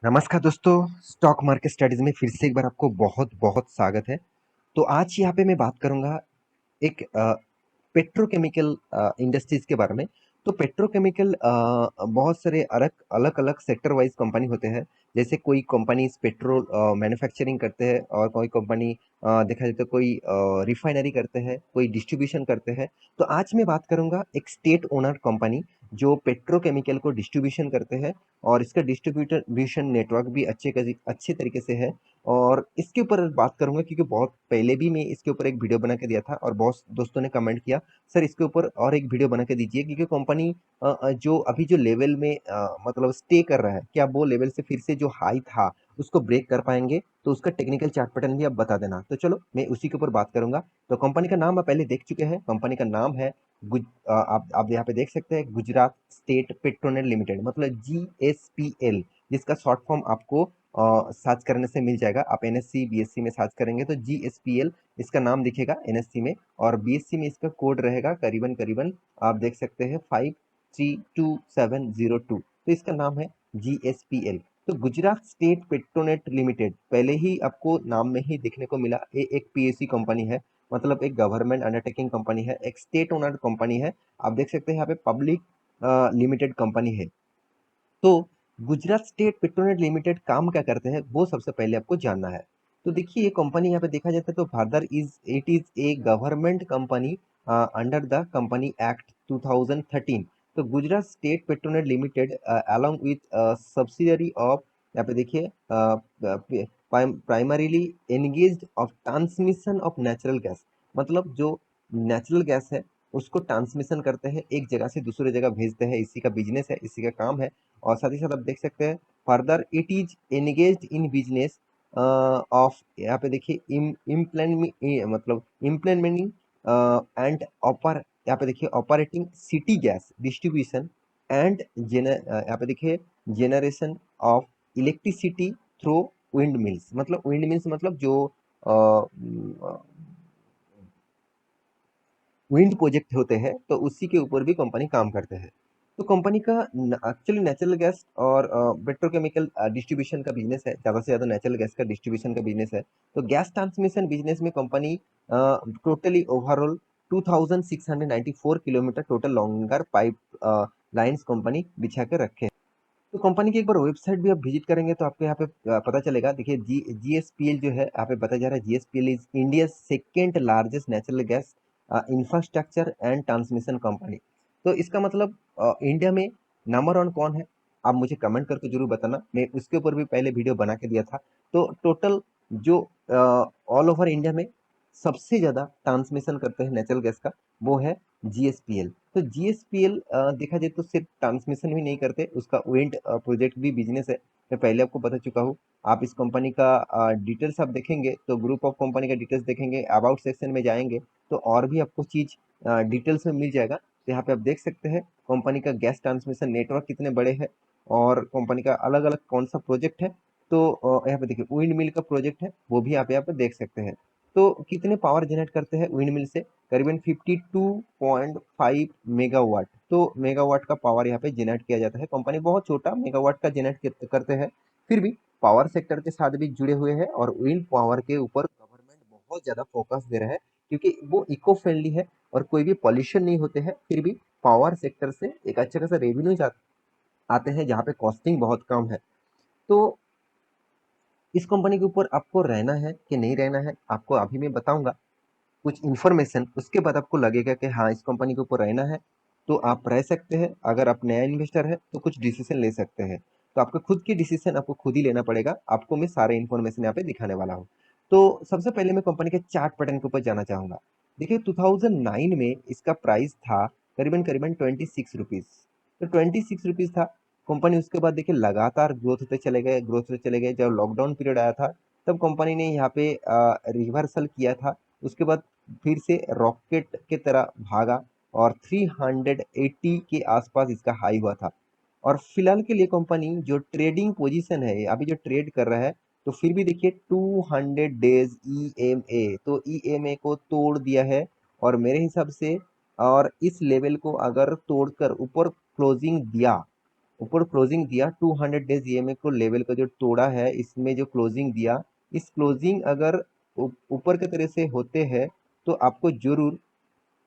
नमस्कार दोस्तों। Stock market studies में फिर से एक बार आपको बहुत बहुत स्वागत है। तो आज यहाँ पे मैं बात करूंगा एक पेट्रोकेमिकल इंडस्ट्रीज के बारे में। तो पेट्रोकेमिकल बहुत सारे अलग अलग अलग सेक्टर वाइज कंपनी होते हैं। जैसे कोई कंपनी पेट्रोल मैन्युफैक्चरिंग करते हैं, और कोई कंपनी देखा जाए तो कोई रिफाइनरी करते हैं, कोई डिस्ट्रीब्यूशन करते हैं। तो आज मैं बात करूंगा एक स्टेट ओनर कंपनी जो पेट्रोकेमिकल को डिस्ट्रीब्यूशन करते हैं, और इसका डिस्ट्रीब्यूशन नेटवर्क भी अच्छे तरीके से है। और इसके ऊपर बात करूंगा क्योंकि बहुत पहले भी मैं इसके ऊपर एक वीडियो बना के दिया था, और बहुत दोस्तों ने कमेंट किया सर इसके ऊपर और एक वीडियो बना के दीजिए, क्योंकि कंपनी जो अभी जो लेवल में मतलब स्टे कर रहा है, क्या वो लेवल से फिर से जो हाई था उसको ब्रेक कर पाएंगे? तो उसका टेक्निकल चार्ट पैटर्न भी आप बता देना। तो चलो मैं उसी के ऊपर बात करूंगा। तो कंपनी का नाम आप पहले देख चुके हैं। कंपनी का नाम है आप यहाँ पे देख सकते हैं, गुजरात स्टेट पेट्रोनेट लिमिटेड, मतलब GSPL, जिसका शॉर्ट फॉर्म आपको सर्च करने से मिल जाएगा। आप NSC BSc में सर्च करेंगे तो GSPL इसका नाम दिखेगा NSC में, और BSc में इसका कोड रहेगा करीबन करीबन आप देख सकते हैं 532702। तो इसका नाम है GSPL। तो गुजरात स्टेट पेट्रोनेट लिमिटेड पहले ही आपको नाम में ही देखने को मिला, ये एक PSC कंपनी है, मतलब एक गवर्नमेंट अंडरटेकिंग कंपनी है, एक स्टेट ओनर कंपनी है। आप देख सकते हैं यहाँ पे पब्लिक लिमिटेड कंपनी है। तो गुजरात स्टेट पेट्रोनेट लिमिटेड काम क्या करते हैं वो सबसे पहले आपको जानना है। तो देखिए ये कंपनी यहाँ पे देखा जाता है तो further it is a government company under the company act 2013। तो Gujarat state Petronet limited along with subsidiary of, यहाँ पे देखिए primarily engaged of transmission of natural gas, मतलब जो नेचुरल गैस है उसको ट्रांसमिशन करते हैं, एक जगह से दूसरे जगह भेजते हैं, इसी का बिजनेस है, इसी का काम है। और साथ ही साथ आप देख सकते हैं further it is engaged in business of, यहाँ पे देखिए मतलब इम्प्लीमेंटिंग एंड ऑपर, यहाँ पे देखिए operating city gas distribution and यहाँ पे देखिए generation of electricity through wind mills, मतलब विंड मिल्स मतलब जो विंड प्रोजेक्ट होते हैं, तो उसी के ऊपर भी कंपनी काम करते हैं। तो कंपनी का एक्चुअली नेचुरल गैस और पेट्रोकेमिकल डिस्ट्रीब्यूशन का बिजनेस है, ज़्यादा से ज़्यादा नेचुरल गैस का डिस्ट्रीब्यूशन का बिजनेस है। तो गैस ट्रांसमिशन बिजनेस में company totally overall 2694 kilometre total longer pipe lines company बिछा के रखे हैं। तो कंपनी की एक बार वेबसाइट भी आप विजिट करेंगे तो आपको यहाँ पे पता चलेगा। देखिए GSPL जो है यहाँ पे बताया जा रहा है, GSPL is India second largest natural gas infrastructure and transmission company. तो इसका मतलब इंडिया में नंबर वन कौन है? आप मुझे कमेंट करके जरूर बताना, मैं उसके ऊपर भी पहले वीडियो बना के दिया था। तो टोटल जो ऑल ओवर इंडिया में सबसे ज्यादा ट्रांसमिशन करते हैं नेचुरल गैस का, वो है GSPL। तो GSPL देखा जाए तो सिर्फ ट्रांसमिशन भी नहीं करते, उसका विंड प्रोजेक्ट भी बिजनेस है। मैं पहले आपको बता चुका हूँ। आप इस कंपनी का डिटेल्स आप देखेंगे तो ग्रुप ऑफ कंपनी का डिटेल्स देखेंगे, अबाउट सेक्शन में जाएंगे तो और भी आपको चीज डिटेल्स में मिल जाएगा। तो यहाँ पे आप देख सकते हैं कंपनी का गैस ट्रांसमिशन नेटवर्क कितने बड़े हैं, और कंपनी का अलग अलग कौन सा प्रोजेक्ट है। तो यहाँ पे देखिए विंड मिल का प्रोजेक्ट है, वो भी आप यहाँ पे देख सकते हैं। तो कितने पावर जनरेट करते हैं विंड मिल से? करीबन 52.5 मेगावाट। तो मेगावाट का पावर यहाँ पे जनरेट किया जाता है। कंपनी बहुत छोटा मेगावाट का जनरेट करते हैं, फिर भी पावर सेक्टर के साथ भी जुड़े हुए हैं, और विंड पावर के ऊपर गवर्नमेंट बहुत ज्यादा फोकस दे रहा है, क्योंकि वो इको फ्रेंडली है और कोई भी पॉल्यूशन नहीं होते हैं। फिर भी पावर सेक्टर से एक अच्छा खासा रेवेन्यू आते हैं, जहाँ पे कॉस्टिंग बहुत कम है। तो इस कंपनी के ऊपर आपको रहना है कि नहीं रहना है, आपको अभी मैं बताऊंगा कुछ इन्फॉर्मेशन। उसके बाद आपको लगेगा कि हाँ इस कंपनी के ऊपर रहना है, तो आप रह सकते हैं। अगर आप नया इन्वेस्टर है तो कुछ डिसीजन ले सकते हैं। तो आपका खुद की डिसीजन आपको खुद ही लेना पड़ेगा। आपको मैं सारे इन्फॉर्मेशन यहाँ पे दिखाने वाला हूँ। तो सबसे पहले मैं कंपनी के चार्ट पैटर्न के ऊपर जाना चाहूंगा। देखिए 2009 में इसका प्राइस था करीबन करीबन 26 रुपीज। तो 26 रुपीज था। कंपनी उसके बाद देखिए लगातार ग्रोथ होते चले गए, ग्रोथ होते चले गए। जब लॉकडाउन पीरियड आया था तब कंपनी ने यहाँ पे रिवर्सल किया था। उसके बाद फिर से रॉकेट के तरह भागा, और 380 के आसपास इसका हाई हुआ था। और फिलहाल के लिए कंपनी जो ट्रेडिंग पोजीशन है, अभी जो ट्रेड कर रहा है, तो फिर भी देखिए 200 डेज EMA, तो EMA को तोड़ दिया है। और मेरे हिसाब से और इस लेवल को अगर तोड़कर ऊपर क्लोजिंग दिया, ऊपर क्लोजिंग दिया 200 डेज ईएमए को लेवल का जो तोड़ा है, इसमें जो क्लोजिंग दिया, इस क्लोजिंग अगर ऊपर के तरह से होते हैं तो आपको जरूर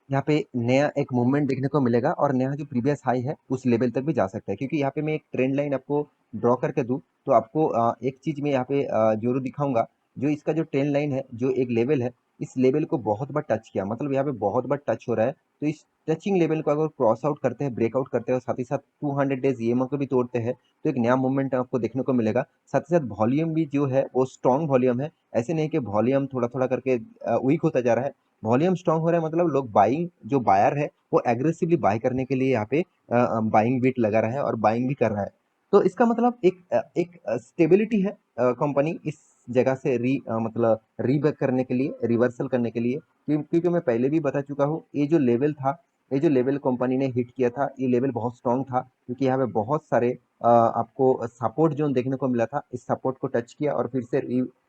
यहाँ पे नया एक मूवमेंट देखने को मिलेगा और नया जो प्रीवियस हाई है उस लेवल तक भी जा सकता है। क्योंकि यहाँ पे मैं एक ट्रेंड लाइन आपको ड्रॉ करके दूं तो आपको एक चीज मैं यहाँ पे जरूर दिखाऊंगा। जो इसका जो ट्रेंड लाइन है, जो एक लेवल है, इस लेवल को बहुत बार टच किया, मतलब यहाँ पे बहुत बार टच हो रहा है। तो इस टचिंग लेवल को अगर क्रॉस आउट करते हैं, ब्रेकआउट करते हैं और साथ ही साथ 200 डेज ईएमओ को भी तोड़ते हैं तो एक नया मूवमेंट आपको देखने को मिलेगा। साथ ही साथ वॉल्यूम भी जो है वो स्ट्रॉन्ग वॉल्यूम है। ऐसे नहीं कि वॉल्यूम थोड़ा थोड़ा करके वीक होता जा रहा है। वॉल्यूम स्ट्रांग हो रहा है, मतलब लोग बाइंग, जो बायर है वो एग्रेसिवली बाय करने के लिए यहाँ पे बाइंग बिट लगा रहा है और बाइंग भी कर रहा है। तो इसका मतलब एक स्टेबिलिटी है कंपनी इस जगह से मतलब रीबैक करने के लिए, रिवर्सल करने के लिए। क्योंकि मैं पहले भी बता चुका हूँ, ये जो लेवल था, ये जो लेवल कंपनी ने हिट किया था, ये लेवल बहुत स्ट्रांग था। क्योंकि यहाँ पे बहुत सारे आपको सपोर्ट जोन देखने को मिला था, इस सपोर्ट को टच किया और फिर से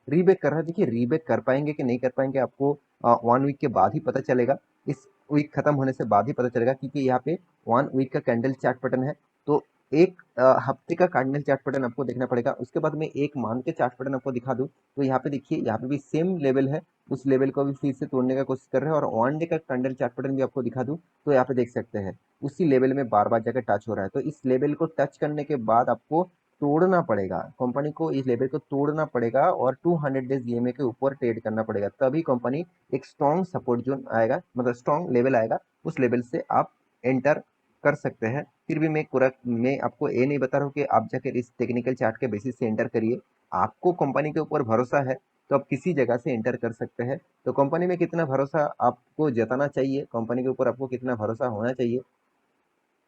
रीबैक कर रहा है। देखिए रीबैक कर पाएंगे कि नहीं कर पाएंगे, आपको 1 वीक के बाद ही पता चलेगा। इस वीक खत्म होने से बाद ही पता चलेगा, क्योंकि यहाँ पे 1 वीक का कैंडल चार्ट पैटर्न है। तो एक हफ्ते का कैंडल चार्ट पैटर्न आपको देखना पड़ेगा। उसके बाद मैं एक मान के चार्ट पैटर्न आपको दिखा दूं तो यहाँ पे देखिए, यहाँ पे भी सेम लेवल है, उस लेवल को भी फिर से तोड़ने का कोशिश कर रहे हैं। और 1 डे का कैंडल चार्ट पैटर्न भी आपको दिखा दूं तो यहाँ पे देख सकते हैं उसी लेवल में बार बार जाकर टच हो रहा है। तो इस लेवल को टच करने के बाद आपको तोड़ना पड़ेगा, कंपनी को इस लेवल को तोड़ना पड़ेगा और 200 डेज ईएमए के ऊपर ट्रेड करना पड़ेगा, तभी कंपनी एक स्ट्रॉन्ग सपोर्ट जोन आएगा, मतलब स्ट्रॉन्ग लेवल आएगा, उस लेवल से आप एंटर कर सकते हैं। फिर भी मैं आपको ये नहीं बता रहा हूँ कि आप जाकर इस टेक्निकल चार्ट के बेसिस से एंटर करिए। आपको कंपनी के ऊपर भरोसा है तो आप किसी जगह से एंटर कर सकते हैं। तो कंपनी में कितना भरोसा आपको जताना चाहिए, कंपनी के ऊपर आपको कितना भरोसा होना चाहिए,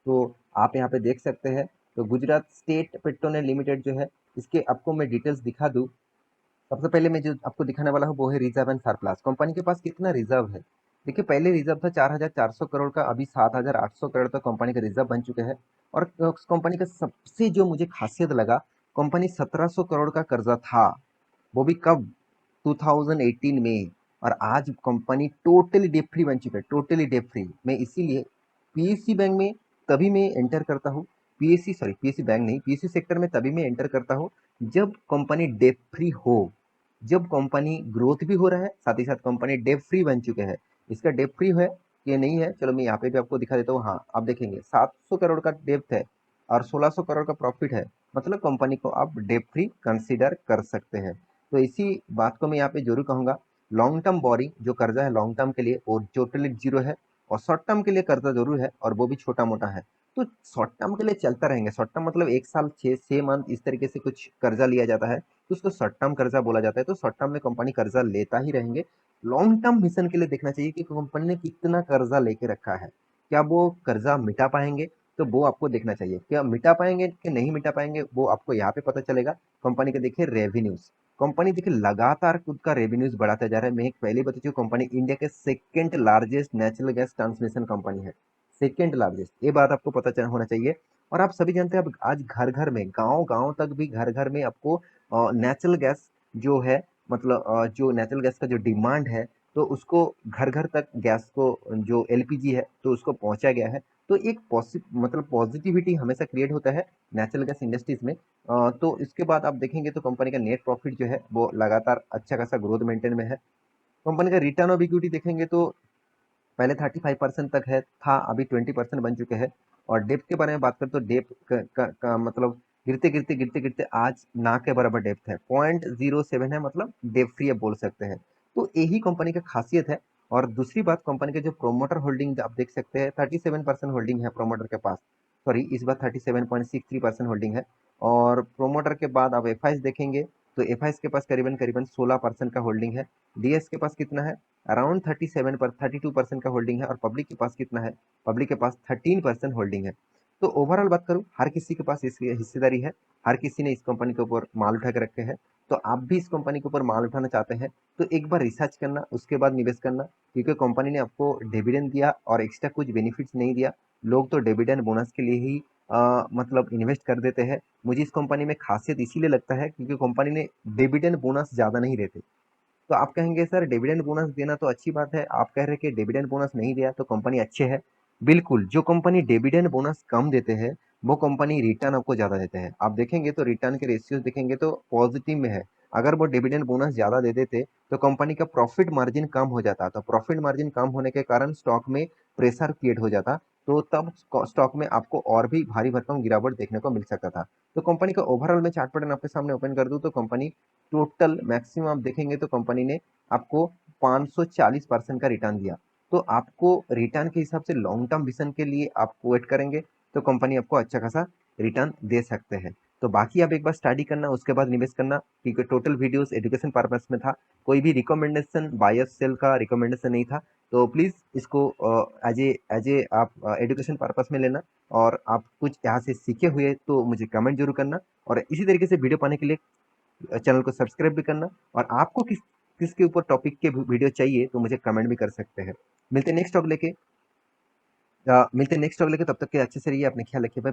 तो आप यहाँ पे देख सकते हैं। तो गुजरात स्टेट पेट्रोनेट लिमिटेड जो है, इसके आपको मैं डिटेल्स दिखा दूं। सबसे पहले मैं जो आपको दिखाने वाला हूँ वो है रिजर्व एंड सरप्लस। कंपनी के पास कितना रिजर्व है, देखिए पहले रिजर्व था 4,400 करोड़ का, अभी 7,800 करोड़ तक कंपनी का रिजर्व बन चुके हैं। और उस कंपनी का सबसे जो मुझे खासियत लगा, कंपनी 1700 करोड़ का कर्जा था, वो भी कब, 2018 में। और आज कंपनी टोटली डेप फ्री बन चुका है, टोटली डेप फ्री। मैं इसीलिए पीएससी बैंक में तभी मैं एंटर करता हूँ, पीएससी बैंक नहीं, पीएससी सेक्टर में तभी मैं एंटर करता हूँ जब कंपनी डेप फ्री हो, जब कंपनी ग्रोथ भी हो रहा है, साथ ही साथ कंपनी डेप फ्री बन चुके हैं। इसका डेप फ्री है कि नहीं है, चलो मैं यहाँ पे भी आपको दिखा देता हूँ। हाँ, आप देखेंगे 700 करोड़ का डेप्थ है और 1600 करोड़ का प्रॉफिट है, मतलब कंपनी को आप डेप फ्री कंसिडर कर सकते हैं। तो इसी बात को मैं यहाँ पे जरूर कहूंगा, लॉन्ग टर्म बोरिंग जो कर्जा है लॉन्ग टर्म के लिए वो टोटली जीरो है, और शॉर्ट टर्म के लिए कर्जा जरूर है और वो भी छोटा मोटा है। तो शॉर्ट टर्म के लिए चलता रहेंगे, शॉर्ट टर्म मतलब 1 साल 6 मंथ इस तरीके से कुछ कर्जा लिया जाता है, तो उसको शॉर्ट टर्म कर्जा बोला जाता है। तो शॉर्ट टर्म में कंपनी कर्जा लेता ही रहेंगे। लॉन्ग टर्म मिशन के लिए देखना चाहिए कि कंपनी ने कितना कर्जा लेके रखा है, क्या वो कर्जा मिटा पाएंगे, तो वो आपको देखना चाहिए। क्या मिटा पाएंगे कि नहीं मिटा पाएंगे, वो आपको यहाँ पे पता चलेगा। कंपनी के देखिए रेवेन्यूज, कंपनी देखिए लगातार खुद का रेवेन्यूज बढ़ाता जा रहा है। मैं एक पहले बता चुका, कंपनी इंडिया के second largest natural gas transmission company है, सेकेंड लार्जेस्ट, ये बात आपको पता होना चाहिए। और आप सभी जानते हैं अब आज घर घर में, गांव गांव तक भी घर घर में आपको नेचुरल गैस जो है, मतलब जो नेचुरल गैस का जो डिमांड है, तो उसको घर घर तक गैस को, जो एलपीजी है तो उसको पहुंचा गया है। तो एक मतलब पॉजिटिविटी हमेशा क्रिएट होता है नेचुरल गैस इंडस्ट्रीज में। तो इसके बाद आप देखेंगे तो कंपनी का नेट प्रॉफिट जो है वो लगातार अच्छा खासा ग्रोथ मेंटेन में है। कंपनी का रिटर्न ऑफ इक्विटी देखेंगे तो पहले 35% तक है था, अभी 20% बन चुके हैं। और डेप्थ के बारे में बात करें तो डेप्थ का मतलब गिरते गिरते आज ना के बराबर डेप्थ है, 0.07 है, मतलब डेप्थ फ्री बोल सकते हैं। तो यही कंपनी का खासियत है। और दूसरी बात, कंपनी के जो प्रोमोटर होल्डिंग आप देख सकते हैं, 37% होल्डिंग है प्रोमोटर के पास, सॉरी इस बार 37.63% होल्डिंग है। और प्रोमोटर के बाद आप एफ देखेंगे तो एफ के पास करीबन करीबन 16% का होल्डिंग है। डीएस के पास कितना है, अराउंड 32% का होल्डिंग है। और पब्लिक के पास कितना है, पब्लिक के पास 13% होल्डिंग है। तो ओवरऑल बात करूं, हर किसी के पास इसकी हिस्सेदारी है, हर किसी ने इस कंपनी के ऊपर माल उठा के रखे हैं। तो आप भी इस कंपनी के ऊपर माल उठाना चाहते हैं तो एक बार रिसर्च करना, उसके बाद निवेश करना। क्योंकि कंपनी ने आपको डिविडेंड दिया और एक्स्ट्रा कुछ बेनिफिट्स नहीं दिया। लोग तो डिविडेंड बोनस के लिए ही मतलब इन्वेस्ट कर देते हैं। मुझे इस कंपनी में खासियत इसीलिए लगता है क्योंकि कंपनी ने डिविडेंड बोनस ज्यादा नहीं देते। तो आप कहेंगे सर डिविडेंड बोनस देना तो अच्छी बात है, आप कह रहे हैं कि डिविडेंड बोनस नहीं दिया तो कंपनी अच्छे है। बिल्कुल, जो कंपनी डिविडेंड बोनस कम देते हैं वो कंपनी रिटर्न आपको ज़्यादा देते हैं। आप देखेंगे तो रिटर्न के रेशियोज़ देखेंगे तो पॉज़िटिव में है। अगर वो डिविडेंड बोनस ज़्यादा दे देते, तो कंपनी का प्रॉफ़िट मार्जिन कम हो जाता। तो प्रॉफ़िट मार्जिन कम होने के कारण स्टॉक में प्रेशर क्रिएट हो जाता, तो तब स्टॉक में आपको और भी भारी भरकम गिरावट देखने को मिल सकता था। तो कंपनी का ओवरऑल मैं चार्ट पैटर्न आपके सामने ओपन कर दूँ, तो कंपनी टोटल मैक्सिमम आप देखेंगे तो कंपनी ने आपको 540% का रिटर्न दिया। तो आपको रिटर्न के हिसाब से लॉन्ग टर्म विजन के लिए आप वेट करेंगे, तो कंपनी आपको अच्छा खासा रिटर्न दे सकते हैं। तो बाकी आप एक बार स्टडी करना, उसके बाद निवेश करना, क्योंकि टोटल वीडियोस एजुकेशन पर्पस में था। कोई भी रिकमेंडेशन बाय सेल का रिकमेंडेशन नहीं था। तो प्लीज़ इसको एज ए आप एजुकेशन पर्पस में लेना, और आप कुछ यहाँ से सीखे हुए तो मुझे कमेंट जरूर करना, और इसी तरीके से वीडियो पाने के लिए चैनल को सब्सक्राइब भी करना। और आपको किसके ऊपर टॉपिक के वीडियो चाहिए तो मुझे कमेंट भी कर सकते हैं। मिलते हैं नेक्स्ट टॉपिक लेके, तब तक के अच्छे से रहिए, अपने ख्याल रखिए, बाय।